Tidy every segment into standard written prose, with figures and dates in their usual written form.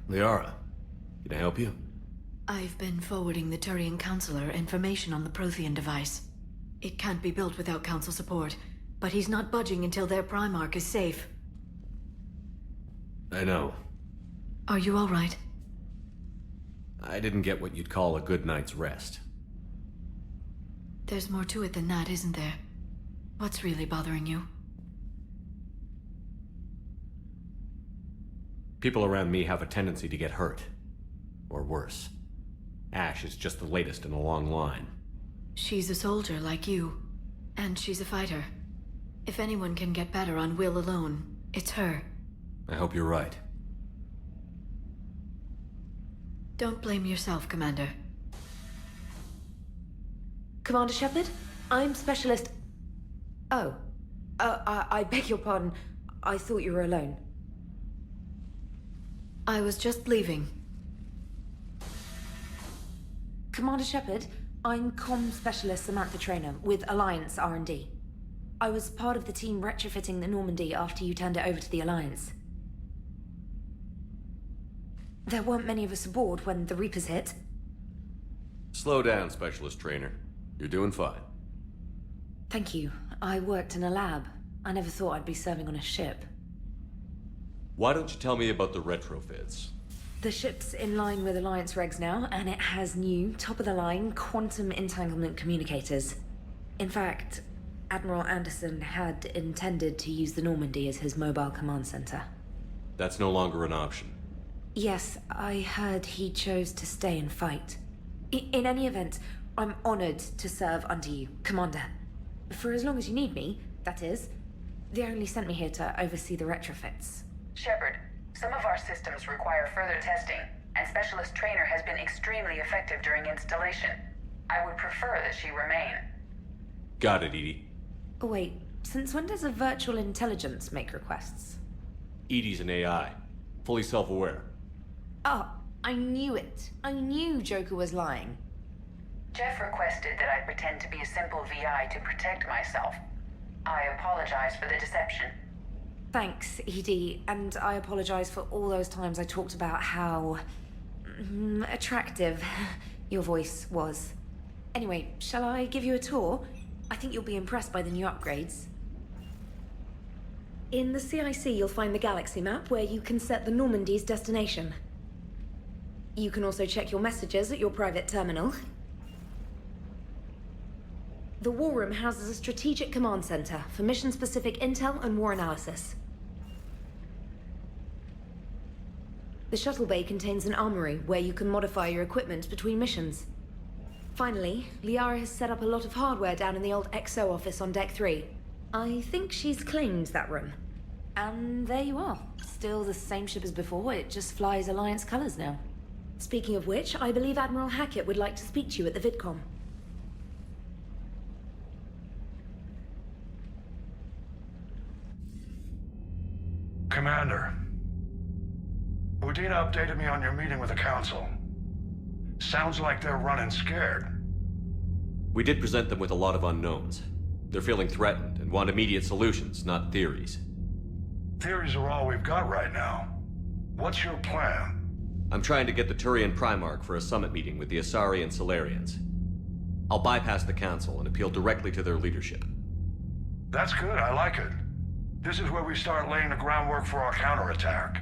Liara, can I help you? I've been forwarding the Turian Counselor information on the Prothean device. It can't be built without Council support, but he's not budging until their Primarch is safe. I know. Are you all right? I didn't get what you'd call a good night's rest. There's more to it than that, isn't there? What's really bothering you? People around me have a tendency to get hurt. Or worse. Ash is just the latest in a long line. She's a soldier like you. And she's a fighter. If anyone can get better on will alone, it's her. I hope you're right. Don't blame yourself, Commander. Commander Shepard, I'm Specialist... Oh. I beg your pardon. I thought you were alone. I was just leaving. Commander Shepard, I'm Comm Specialist Samantha Traynor with Alliance R&D. I was part of the team retrofitting the Normandy after you turned it over to the Alliance. There weren't many of us aboard when the Reapers hit. Slow down, Specialist Trainer. You're doing fine. Thank you. I worked in a lab. I never thought I'd be serving on a ship. Why don't you tell me about the retrofits? The ship's in line with Alliance regs now, and it has new, top-of-the-line, quantum entanglement communicators. In fact, Admiral Anderson had intended to use the Normandy as his mobile command center. That's no longer an option. Yes, I heard he chose to stay and fight. In any event, I'm honored to serve under you, Commander. For as long as you need me, that is. They only sent me here to oversee the retrofits. Shepard, some of our systems require further testing, and Specialist Trainer has been extremely effective during installation. I would prefer that she remain. Got it, Edie. Oh wait, since when does a virtual intelligence make requests? Edie's an AI. Fully self-aware. Oh, I knew it. I knew Joker was lying. Jeff requested that I pretend to be a simple VI to protect myself. I apologize for the deception. Thanks, Edie, and I apologize for all those times I talked about how... attractive your voice was. Anyway, shall I give you a tour? I think you'll be impressed by the new upgrades. In the CIC, you'll find the galaxy map where you can set the Normandy's destination. You can also check your messages at your private terminal. The War Room houses a strategic command center for mission-specific intel and war analysis. The shuttle bay contains an armory where you can modify your equipment between missions. Finally, Liara has set up a lot of hardware down in the old XO office on Deck 3. I think she's claimed that room. And there you are. Still the same ship as before, it just flies Alliance colors now. Speaking of which, I believe Admiral Hacket would like to speak to you at the VidCom. Commander, Udina updated me on your meeting with the Council. Sounds like they're running scared. We did present them with a lot of unknowns. They're feeling threatened and want immediate solutions, not theories. Theories are all we've got right now. What's your plan? I'm trying to get the Turian Primarch for a summit meeting with the Asari and Solarians. I'll bypass the Council and appeal directly to their leadership. That's good, I like it. This is where we start laying the groundwork for our counterattack.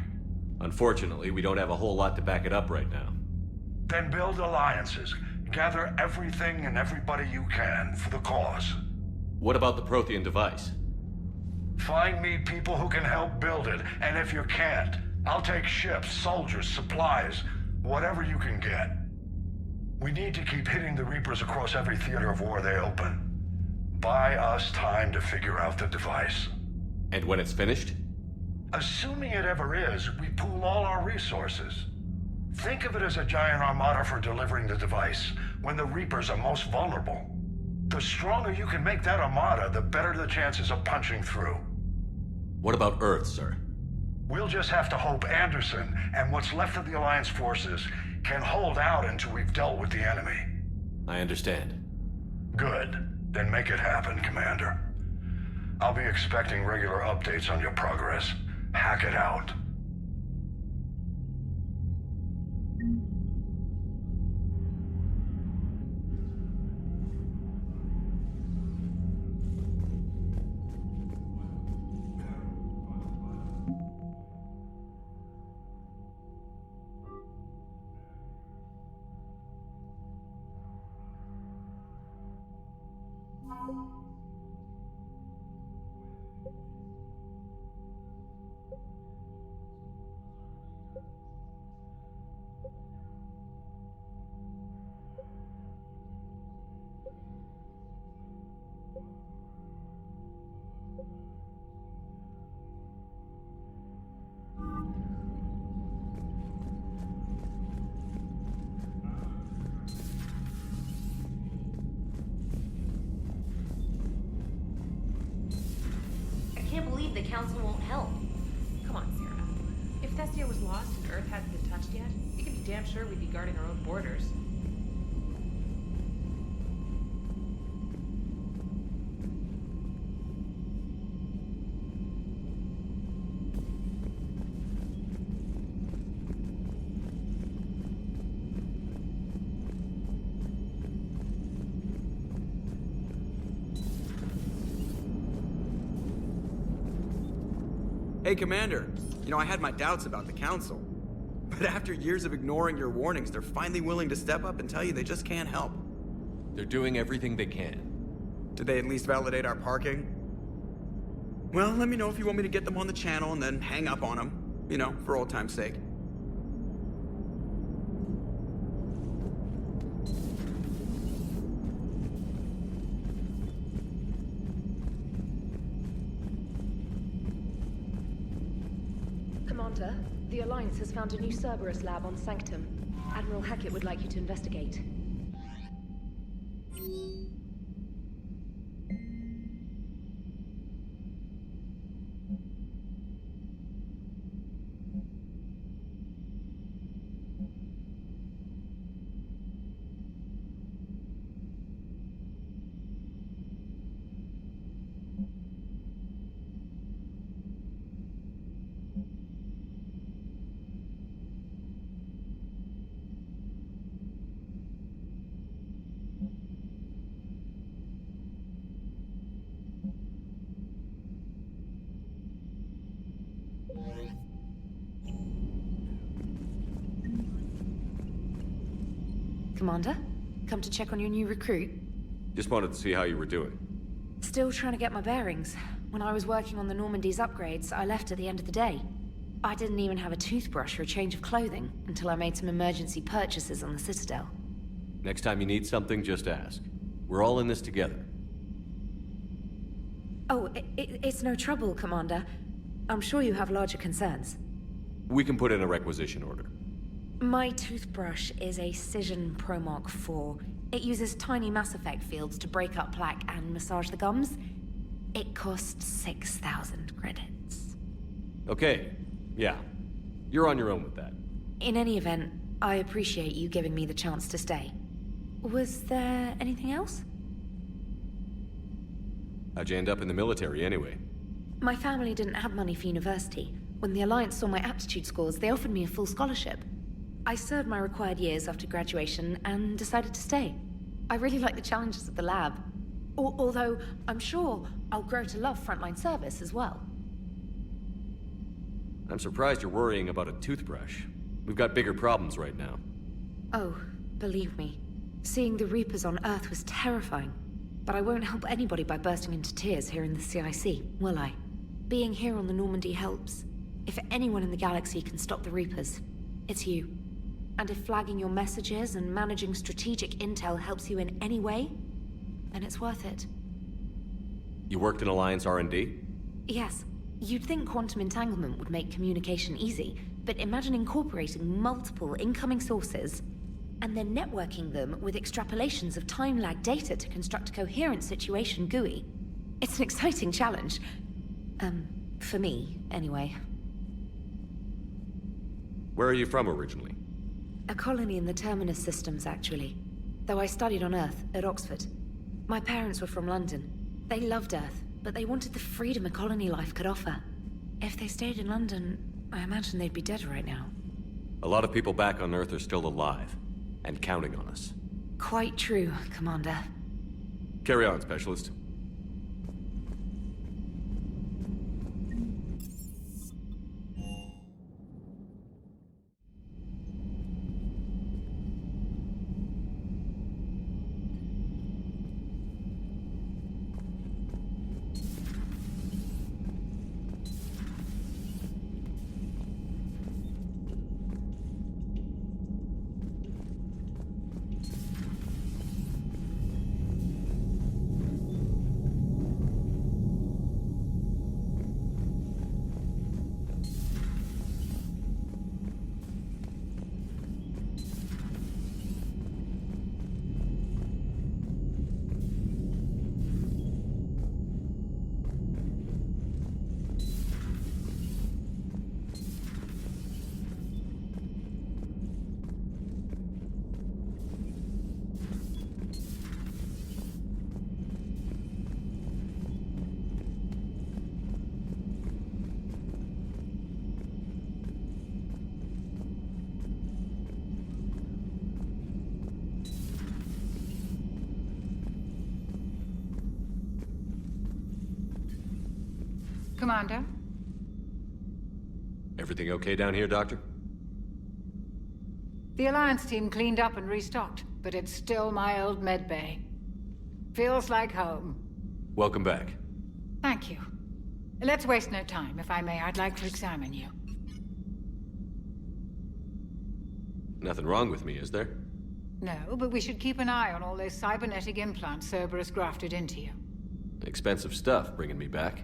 Unfortunately, we don't have a whole lot to back it up right now. Then build alliances. Gather everything and everybody you can for the cause. What about the Prothean device? Find me people who can help build it, and if you can't, I'll take ships, soldiers, supplies, whatever you can get. We need to keep hitting the Reapers across every theater of war they open. Buy us time to figure out the device. And when it's finished? Assuming it ever is, we pool all our resources. Think of it as a giant armada for delivering the device, when the Reapers are most vulnerable. The stronger you can make that armada, the better the chances of punching through. What about Earth, sir? We'll just have to hope Anderson, and what's left of the Alliance forces, can hold out until we've dealt with the enemy. I understand. Good. Then make it happen, Commander. I'll be expecting regular updates on your progress. Hack it out. I can't believe the Council won't help. Come on, Sarah. If Thestia was lost and Earth hadn't been touched yet, you can be damn sure we'd be guarding our own borders. Hey, Commander. You know, I had my doubts about the Council. But after years of ignoring your warnings, they're finally willing to step up and tell you they just can't help. They're doing everything they can. Did they at least validate our parking? Well, let me know if you want me to get them on the channel and then hang up on them. You know, for old time's sake. Commander, the Alliance has found a new Cerberus lab on Sanctum. Admiral Hacket would like you to investigate. Commander, come to check on your new recruit? Just wanted to see how you were doing. Still trying to get my bearings. When I was working on the Normandy's upgrades, I left at the end of the day. I didn't even have a toothbrush or a change of clothing until I made some emergency purchases on the Citadel. Next time you need something, just ask. We're all in this together. Oh, it's no trouble, Commander. I'm sure you have larger concerns. We can put in a requisition order. My toothbrush is a Cision Pro Mark 4. It uses tiny Mass Effect fields to break up plaque and massage the gums. It costs 6,000 credits. Okay, yeah. You're on your own with that. In any event, I appreciate you giving me the chance to stay. Was there anything else? How'd you end up in the military anyway? My family didn't have money for university. When the Alliance saw my aptitude scores, they offered me a full scholarship. I served my required years after graduation and decided to stay. I really like the challenges of the lab. Although, I'm sure I'll grow to love frontline service as well. I'm surprised you're worrying about a toothbrush. We've got bigger problems right now. Oh, believe me. Seeing the Reapers on Earth was terrifying. But I won't help anybody by bursting into tears here in the CIC, will I? Being here on the Normandy helps. If anyone in the galaxy can stop the Reapers, it's you. And if flagging your messages and managing strategic intel helps you in any way, then it's worth it. You worked in Alliance R&D? Yes. You'd think quantum entanglement would make communication easy, but imagine incorporating multiple incoming sources and then networking them with extrapolations of time-lag data to construct a coherent situation GUI. It's an exciting challenge. For me, anyway. Where are you from originally? A colony in the Terminus systems, actually. Though I studied on Earth, at Oxford. My parents were from London. They loved Earth, but they wanted the freedom a colony life could offer. If they stayed in London, I imagine they'd be dead right now. A lot of people back on Earth are still alive, and counting on us. Quite true, Commander. Carry on, Specialist. Commander. Everything okay down here, Doctor? The Alliance team cleaned up and restocked, but it's still my old medbay. Feels like home. Welcome back. Thank you. Let's waste no time. If I may, I'd like to examine you. Nothing wrong with me, is there? No, but we should keep an eye on all those cybernetic implants Cerberus grafted into you. Expensive stuff bringing me back.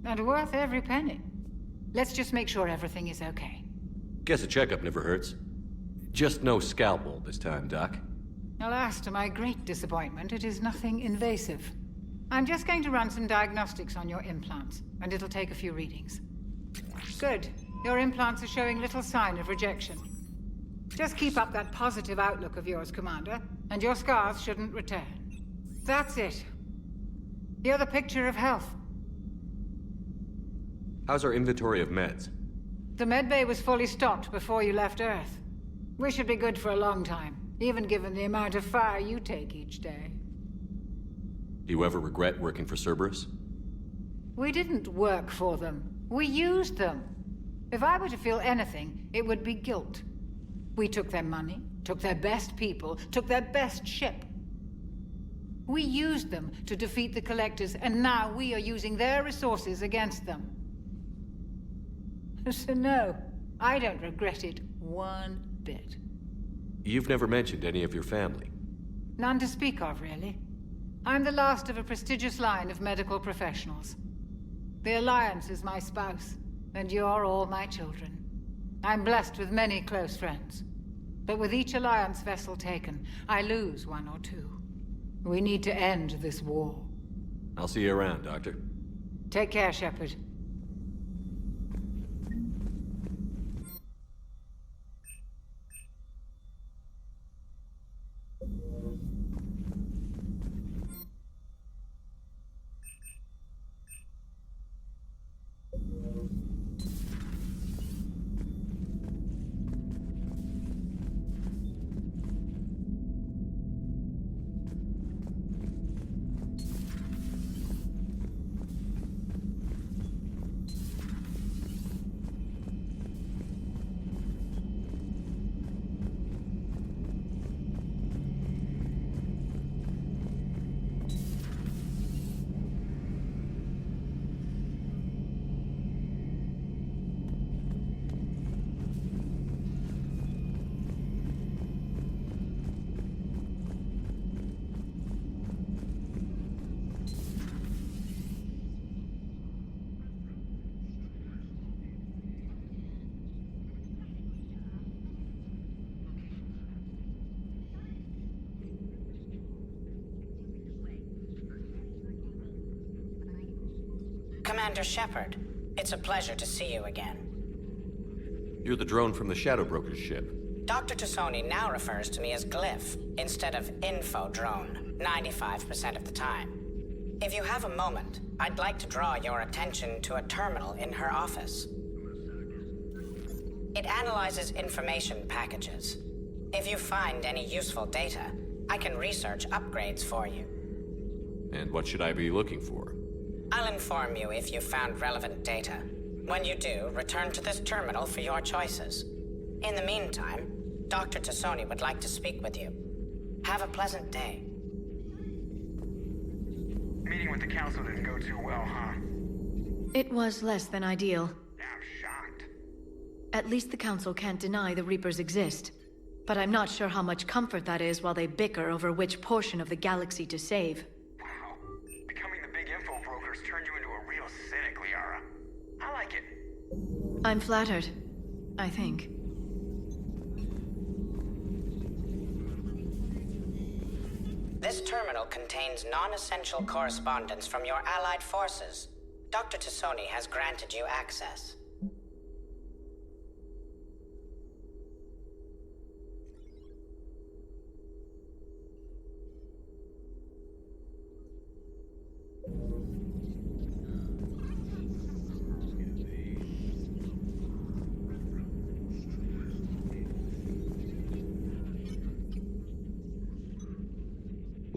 And worth every penny. Let's just make sure everything is okay. Guess a checkup never hurts. Just no scalpel this time, Doc. Alas, to my great disappointment, it is nothing invasive. I'm just going to run some diagnostics on your implants, and it'll take a few readings. Good. Your implants are showing little sign of rejection. Just keep up that positive outlook of yours, Commander, and your scars shouldn't return. That's it. You're the picture of health. How's our inventory of meds? The medbay was fully stocked before you left Earth. We should be good for a long time, even given the amount of fire you take each day. Do you ever regret working for Cerberus? We didn't work for them. We used them. If I were to feel anything, it would be guilt. We took their money, took their best people, took their best ship. We used them to defeat the Collectors, and now we are using their resources against them. So no, I don't regret it one bit. You've never mentioned any of your family. None to speak of, really. I'm the last of a prestigious line of medical professionals. The Alliance is my spouse, and you're all my children. I'm blessed with many close friends. But with each Alliance vessel taken, I lose one or two. We need to end this war. I'll see you around, Doctor. Take care, Shepard. Commander Shepard, it's a pleasure to see you again. You're the drone from the Shadow Broker's ship. Dr. Tassoni now refers to me as Glyph instead of Info Drone, 95% of the time. If you have a moment, I'd like to draw your attention to a terminal in her office. It analyzes information packages. If you find any useful data, I can research upgrades for you. And what should I be looking for? I'll inform you if you've found relevant data. When you do, return to this terminal for your choices. In the meantime, Dr. Tassoni would like to speak with you. Have a pleasant day. Meeting with the council didn't go too well, huh? It was less than ideal. I'm shocked. At least the council can't deny the Reapers exist. But I'm not sure how much comfort that is while they bicker over which portion of the galaxy to save. Wow. Becoming the big info brokers turned you into a real cynic, Liara. I like it. I'm flattered. I think. This terminal contains non-essential correspondence from your allied forces. Dr. Tassoni has granted you access.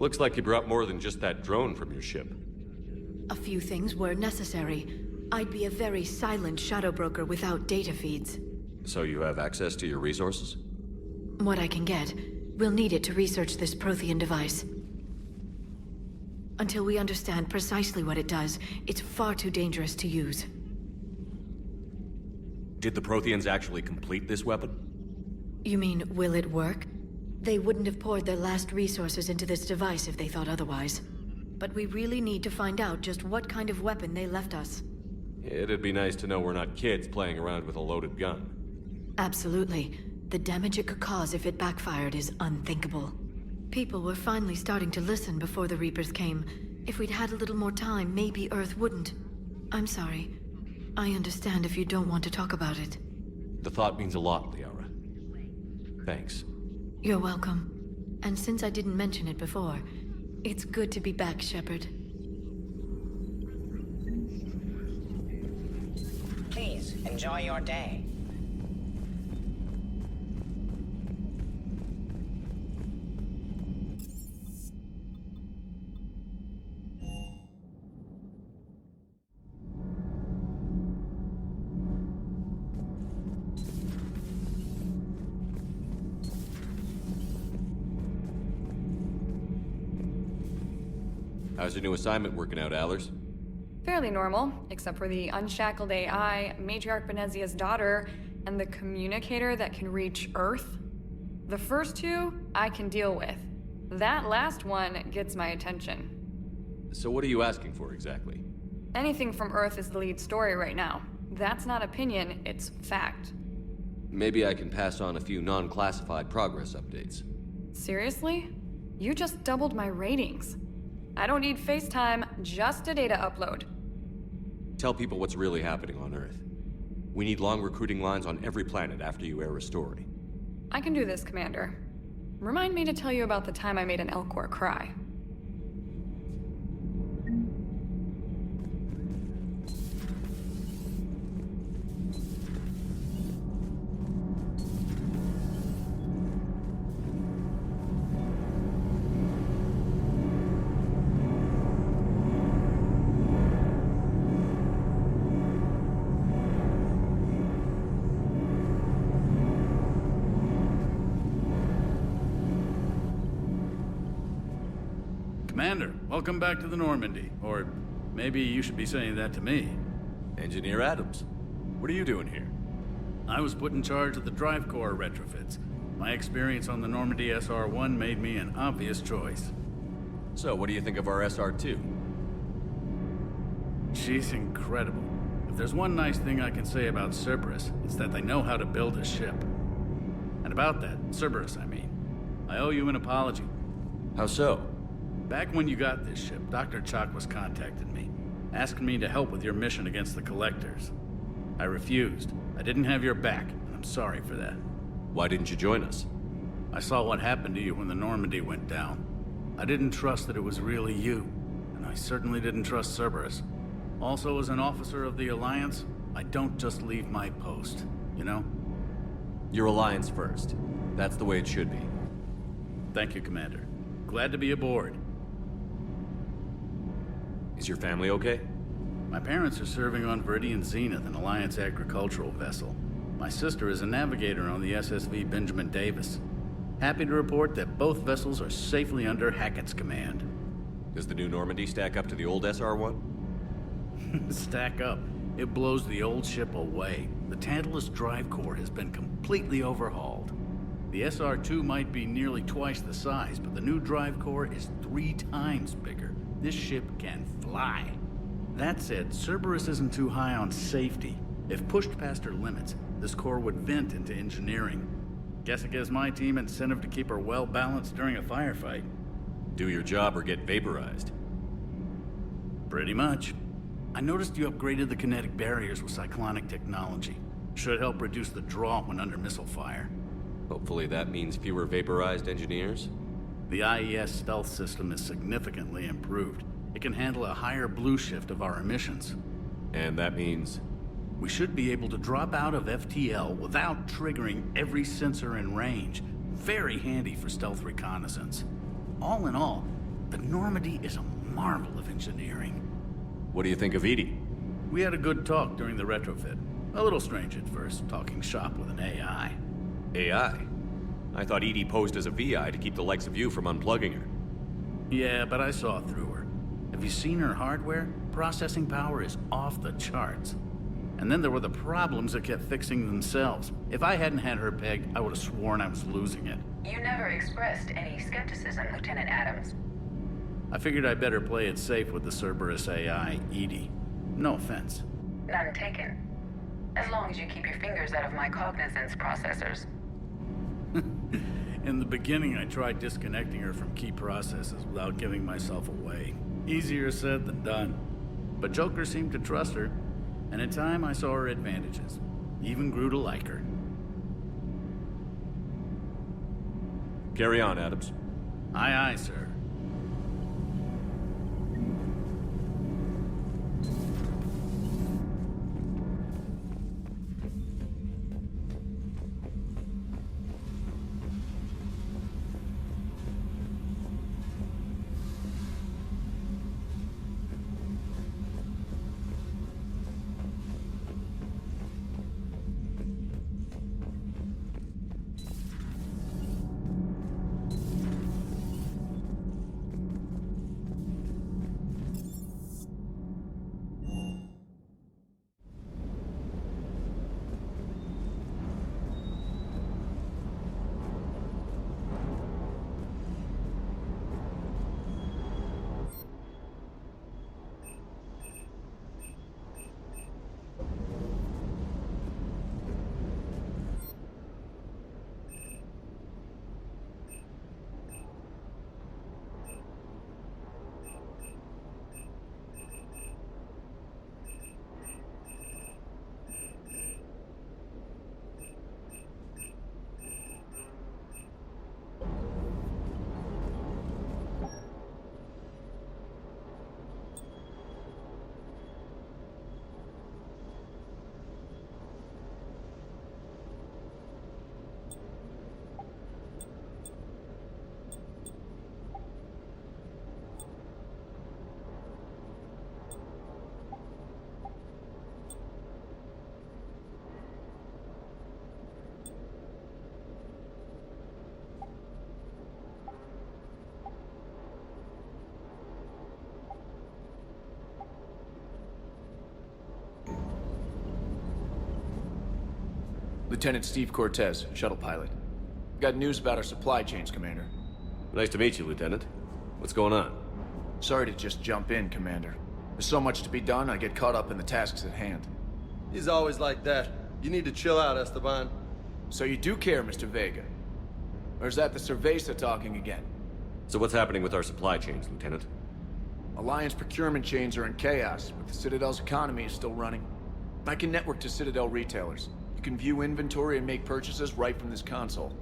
Looks like you brought more than just that drone from your ship. A few things were necessary. I'd be a very silent shadow broker without data feeds. So you have access to your resources? What I can get. We'll need it to research this Prothean device. Until we understand precisely what it does, it's far too dangerous to use. Did the Protheans actually complete this weapon? You mean, will it work? They wouldn't have poured their last resources into this device if they thought otherwise. But we really need to find out just what kind of weapon they left us. It'd be nice to know we're not kids playing around with a loaded gun. Absolutely. The damage it could cause if it backfired is unthinkable. People were finally starting to listen before the Reapers came. If we'd had a little more time, maybe Earth wouldn't. I'm sorry. I understand if you don't want to talk about it. The thought means a lot, Liara. Thanks. You're welcome. And since I didn't mention it before, it's good to be back, Shepard. Please, enjoy your day. How's your new assignment working out, Allers? Fairly normal, except for the unshackled AI, Matriarch Benezia's daughter, and the communicator that can reach Earth. The first two, I can deal with. That last one gets my attention. So what are you asking for exactly? Anything from Earth is the lead story right now. That's not opinion, it's fact. Maybe I can pass on a few non-classified progress updates. Seriously? You just doubled my ratings. I don't need FaceTime, just a data upload. Tell people what's really happening on Earth. We need long recruiting lines on every planet after you air a story. I can do this, Commander. Remind me to tell you about the time I made an Elcor cry. Commander, welcome back to the Normandy. Or maybe you should be saying that to me. Engineer Adams, what are you doing here? I was put in charge of the drive core retrofits. My experience on the Normandy SR-1 made me an obvious choice. So, what do you think of our SR-2? She's incredible. If there's one nice thing I can say about Cerberus, it's that they know how to build a ship. And about that, Cerberus, I mean, I owe you an apology. How so? Back when you got this ship, Dr. Chakwas contacted me, asking me to help with your mission against the Collectors. I refused. I didn't have your back, and I'm sorry for that. Why didn't you join us? I saw what happened to you when the Normandy went down. I didn't trust that it was really you, and I certainly didn't trust Cerberus. Also, as an officer of the Alliance, I don't just leave my post, you know? Your Alliance first. That's the way it should be. Thank you, Commander. Glad to be aboard. Is your family okay? My parents are serving on Viridian Zenith, an Alliance agricultural vessel. My sister is a navigator on the SSV Benjamin Davis. Happy to report that both vessels are safely under Hackett's command. Does the new Normandy stack up to the old SR-1? Stack up. It blows the old ship away. The Tantalus drive core has been completely overhauled. The SR-2 might be nearly twice the size, but the new drive core is 3 times bigger. This ship can fly. That said, Cerberus isn't too high on safety. If pushed past her limits, this core would vent into engineering. Guess it gives my team incentive to keep her well balanced during a firefight. Do your job or get vaporized. Pretty much. I noticed you upgraded the kinetic barriers with cyclonic technology. Should help reduce the draw when under missile fire. Hopefully that means fewer vaporized engineers? The IES stealth system is significantly improved. It can handle a higher blue shift of our emissions. And that means? We should be able to drop out of FTL without triggering every sensor in range. Very handy for stealth reconnaissance. All in all, the Normandy is a marvel of engineering. What do you think of Edie? We had a good talk during the retrofit. A little strange at first, talking shop with an AI. AI? I thought Edie posed as a VI to keep the likes of you from unplugging her. Yeah, but I saw through her. Have you seen her hardware? Processing power is off the charts. And then there were the problems that kept fixing themselves. If I hadn't had her pegged, I would have sworn I was losing it. You never expressed any skepticism, Lieutenant Adams. I figured I'd better play it safe with the Cerberus AI, Edie. No offense. None taken. As long as you keep your fingers out of my cognizance processors. In the beginning, I tried disconnecting her from key processes without giving myself away. Easier said than done. But Joker seemed to trust her, and in time I saw her advantages. Even grew to like her. Carry on, Adams. Aye, aye, sir. Lieutenant Steve Cortez, shuttle pilot. Got news about our supply chains, Commander. Nice to meet you, Lieutenant. What's going on? Sorry to just jump in, Commander. There's so much to be done, I get caught up in the tasks at hand. He's always like that. You need to chill out, Esteban. So you do care, Mr. Vega? Or is that the Cerveza talking again? So what's happening with our supply chains, Lieutenant? Alliance procurement chains are in chaos, but the Citadel's economy is still running. I can network to Citadel retailers. You can view inventory and make purchases right from this console.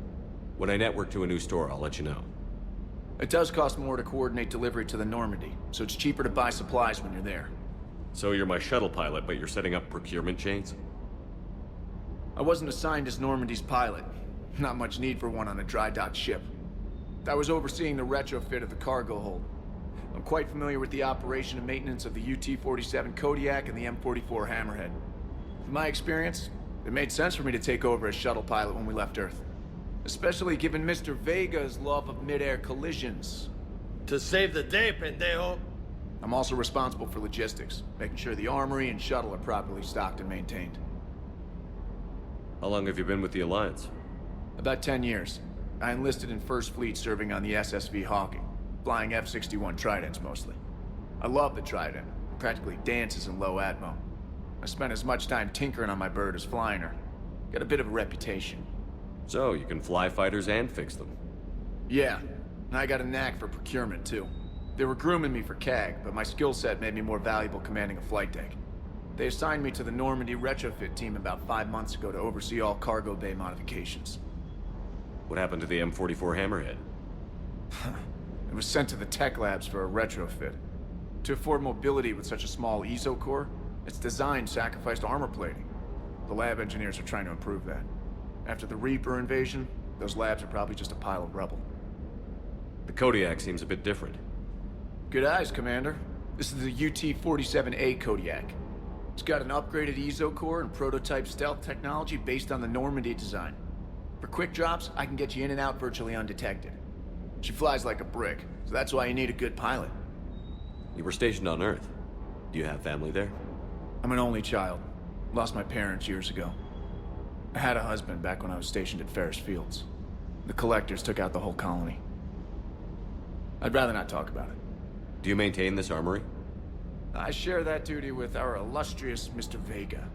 When I network to a new store, I'll let you know. It does cost more to coordinate delivery to the Normandy, so it's cheaper to buy supplies when you're there. So you're my shuttle pilot, but you're setting up procurement chains? I wasn't assigned as Normandy's pilot. Not much need for one on a dry dock ship. I was overseeing the retrofit of the cargo hold. I'm quite familiar with the operation and maintenance of the UT-47 Kodiak and the M44 Hammerhead. From my experience, it made sense for me to take over as shuttle pilot when we left Earth. Especially given Mr. Vega's love of mid-air collisions. To save the day, pendejo. I'm also responsible for logistics, making sure the armory and shuttle are properly stocked and maintained. How long have you been with the Alliance? About 10 years. I enlisted in First Fleet serving on the SSV Hawking, flying F-61 Tridents mostly. I love the Trident. It practically dances in low atmo. I spent as much time tinkering on my bird as flying her. Got a bit of a reputation. So, you can fly fighters and fix them? Yeah, and I got a knack for procurement too. They were grooming me for CAG, but my skill set made me more valuable commanding a flight deck. They assigned me to the Normandy retrofit team about 5 months ago to oversee all cargo bay modifications. What happened to the M44 Hammerhead? It was sent to the tech labs for a retrofit. To afford mobility with such a small ESO core, its design sacrificed armor plating. The lab engineers are trying to improve that. After the Reaper invasion, those labs are probably just a pile of rubble. The Kodiak seems a bit different. Good eyes, Commander. This is the UT-47A Kodiak. It's got an upgraded EZO core and prototype stealth technology based on the Normandy design. For quick drops, I can get you in and out virtually undetected. She flies like a brick, so that's why you need a good pilot. You were stationed on Earth. Do you have family there? I'm an only child. Lost my parents years ago. I had a husband back when I was stationed at Ferris Fields. The Collectors took out the whole colony. I'd rather not talk about it. Do you maintain this armory? I share that duty with our illustrious Mr. Vega.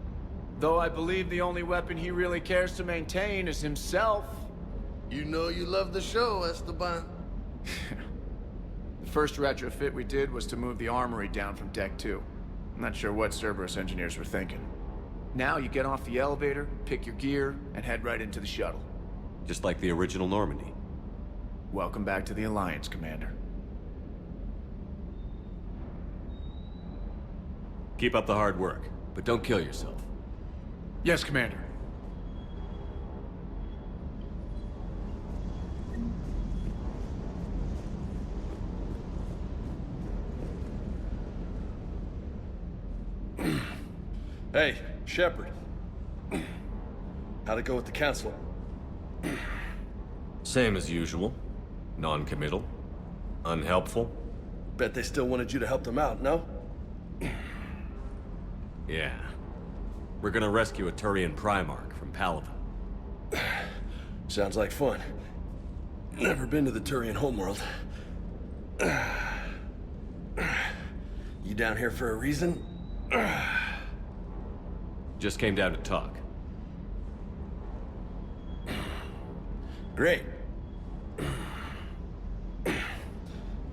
Though I believe the only weapon he really cares to maintain is himself. You know you love the show, Esteban. The first retrofit we did was to move the armory down from Deck 2. I'm not sure what Cerberus engineers were thinking. Now you get off the elevator, pick your gear, and head right into the shuttle. Just like the original Normandy. Welcome back to the Alliance, Commander. Keep up the hard work, but don't kill yourself. Yes, Commander. Hey, Shepard. How'd it go with the Council? Same as usual. Non-committal. Unhelpful. Bet they still wanted you to help them out, no? Yeah. We're gonna rescue a Turian Primarch from Palaven. Sounds like fun. Never been to the Turian homeworld. You down here for a reason? Just came down to talk. Great.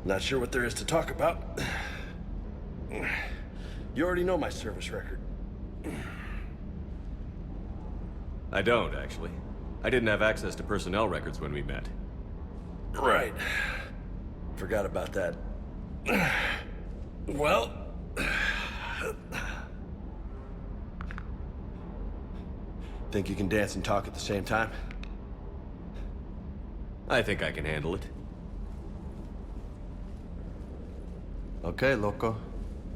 Not sure what there is to talk about. You already know my service record. I don't, actually. I didn't have access to personnel records when we met. Right. Forgot about that. Well... Think you can dance and talk at the same time? I think I can handle it. Okay, loco.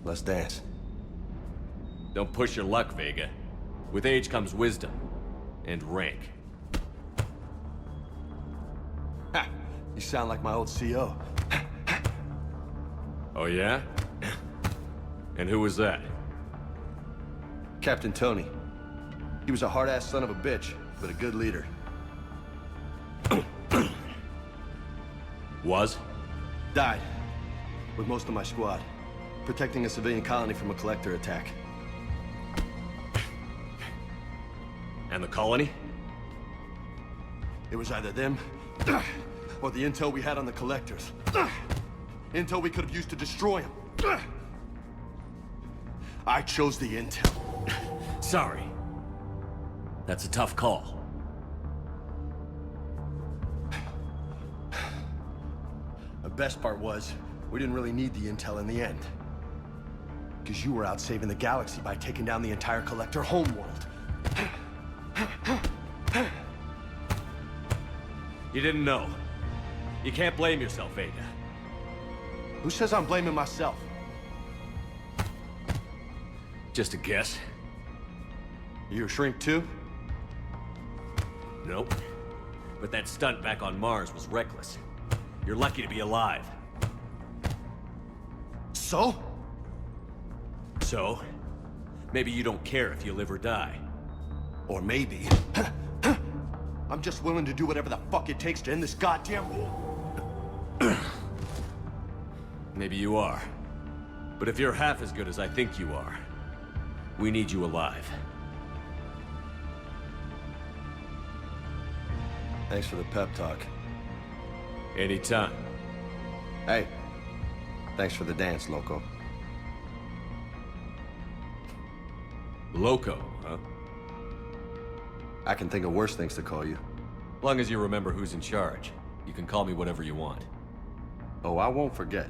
Let's dance. Don't push your luck, Vega. With age comes wisdom. And rank. Ha! You sound like my old CO. Oh yeah? And who was that? Captain Tony. He was a hard-ass son of a bitch, but a good leader. Was? Died. With most of my squad. Protecting a civilian colony from a collector attack. And the colony? It was either them, or the intel we had on the collectors. Intel we could have used to destroy them. I chose the intel. Sorry. That's a tough call. The best part was, we didn't really need the intel in the end. Because you were out saving the galaxy by taking down the entire collector homeworld. You didn't know. You can't blame yourself, Vega. Who says I'm blaming myself? Just a guess. You a shrink too? Nope. But that stunt back on Mars was reckless. You're lucky to be alive. So? So? Maybe you don't care if you live or die. Or maybe... I'm just willing to do whatever the fuck it takes to end this goddamn war. Maybe you are. But if you're half as good as I think you are, we need you alive. Thanks for the pep talk. Anytime. Hey, thanks for the dance, loco. Loco, huh? I can think of worse things to call you. Long as you remember who's in charge, you can call me whatever you want. Oh, I won't forget.